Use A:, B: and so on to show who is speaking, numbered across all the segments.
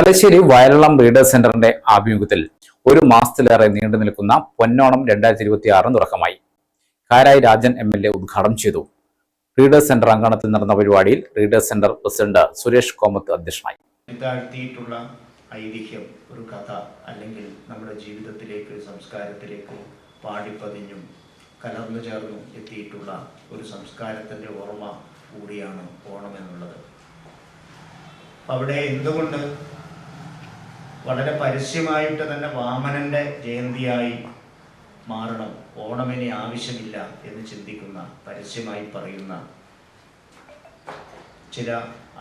A: Thalassery Vayalalam readers സെന്ററിന്റെ ആഭിമുഖ്യത്തിൽ ഒരു മാസത്തിലേറെ നീണ്ടു നിൽക്കുന്ന പൊന്നോണം 2026 തുടക്കമായി. കാരായി രാജൻ MLA ഉദ്ഘാടനം ചെയ്തു. റീഡേഴ്സ് സെന്റർ അങ്കണത്തിൽ നടന്ന പരിപാടിയിൽ readers centre president Suresh Komath അധ്യക്ഷനായി.
B: ഐതിഹ്യം, ഒരു കഥ അല്ലെങ്കിൽ നമ്മുടെ ജീവിതത്തിലേക്ക്, സംസ്കാരത്തിലേക്ക് പാടിപ്പതിഞ്ഞും കലർന്നു ചേർന്നും എത്തിയിട്ടുള്ള ഒരു സംസ്കാരത്തിൻ്റെ ഓർമ്മ കൂടിയാണ് ഓണം എന്നുള്ളത്. അവിടെ എന്തുകൊണ്ട് വളരെ പരസ്യമായിട്ട് തന്നെ വാമനന്റെ ജയന്തിയായി മാറണം, ഓണമിനി ആവശ്യമില്ല എന്ന് ചിന്തിക്കുന്ന, പരസ്യമായി പറയുന്ന ചില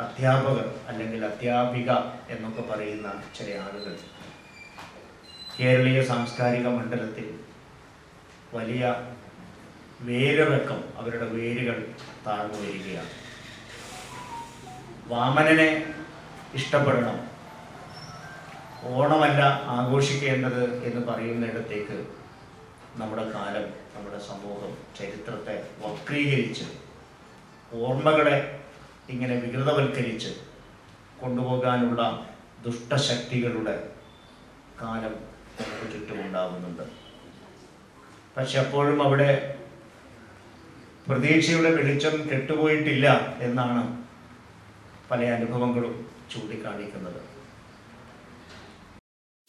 B: അധ്യാപകർ അല്ലെങ്കിൽ അധ്യാപിക എന്നൊക്കെ പറയുന്ന ചില ആളുകൾ കേരളീയ സാംസ്കാരിക മണ്ഡലത്തിൽ വലിയ വേരിറക്കം, അവരുടെ വേരുകൾ താഴ്ന്നു വരികയാണ്. വാമനനെ ഇഷ്ടപ്പെടണം, ഓണമല്ല ആഘോഷിക്കേണ്ടത് എന്ന് പറയുന്നിടത്തേക്ക് നമ്മുടെ കാലം, നമ്മുടെ സമൂഹം ചരിത്രത്തെ വക്രീകരിച്ച് ഓർമ്മകളെ ഇങ്ങനെ വികൃതവൽക്കരിച്ച് കൊണ്ടുപോകാനുള്ള ദുഷ്ടശക്തികളുടെ കാലം നമുക്ക് ചുറ്റുമുണ്ടാകുന്നുണ്ട്. പക്ഷെ അപ്പോഴും അവിടെ പ്രതീക്ഷയുടെ വെളിച്ചം കെട്ടുപോയിട്ടില്ല എന്നാണ് പല അനുഭവങ്ങളും ചൂണ്ടിക്കാണിക്കുന്നത്.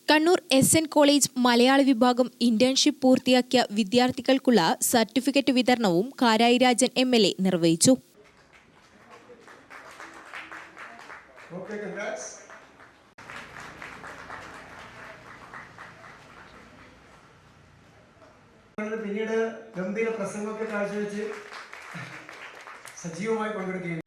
C: കണ്ണൂർ SN കോളേജ് മലയാള വിഭാഗം ഇന്റേൺഷിപ്പ് പൂർത്തിയാക്കിയ വിദ്യാർത്ഥികൾക്കുള്ള സർട്ടിഫിക്കറ്റ് വിതരണവും കാരായി രാജൻ MLA നിർവഹിച്ചു.
D: പിന്നീട് ഗംഭീര പ്രസംഗമൊക്കെ കാഴ്ചവെച്ച് സജീവമായി പങ്കെടുക്കുകയും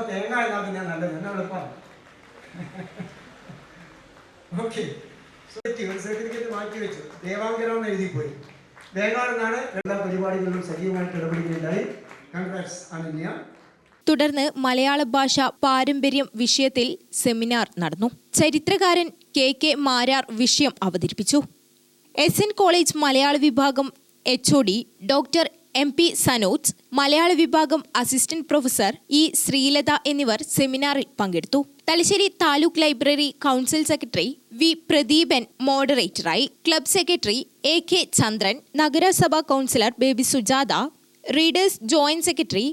D: തേങ്ങ എന്നാ പിന്നെ നല്ലത്, എന്നാ എളുപ്പമാണ്. ഓക്കെ, സർട്ടിഫിക്കറ്റ് മാറ്റി വെച്ചു, ദേവാങ്കരം എന്ന് എഴുതിപ്പോയി. തേങ്ങാണെന്നാണ് എല്ലാ പരിപാടികളിലും സജീവമായിട്ട് ഇടപെടുകയുണ്ടായി. കൺഗ്രാറ്റ്സ് അനന്യ.
C: തുടർന്ന് മലയാള ഭാഷ പാരമ്പര്യം വിഷയത്തിൽ സെമിനാർ നടന്നു. ചരിത്രകാരൻ KK മാരാർ വിഷയം അവതരിപ്പിച്ചു. SN കോളേജ് മലയാള വിഭാഗം HOD ഡോക്ടർ MP സനോജ്, മലയാള വിഭാഗം അസിസ്റ്റന്റ് പ്രൊഫസർ E ശ്രീലത എന്നിവർ സെമിനാറിൽ പങ്കെടുത്തു. Thalassery taluk library council secretary V Pradeepan മോഡറേറ്ററായി. ക്ലബ് സെക്രട്ടറി AK ചന്ദ്രൻ, നഗരസഭാ councillor Baby Sujatha, readers joint secretary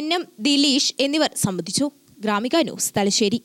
C: NM Dileesh എന്നിവർ സംബന്ധിച്ചു. ഗ്രാമിക ന്യൂസ്, തലശ്ശേരി.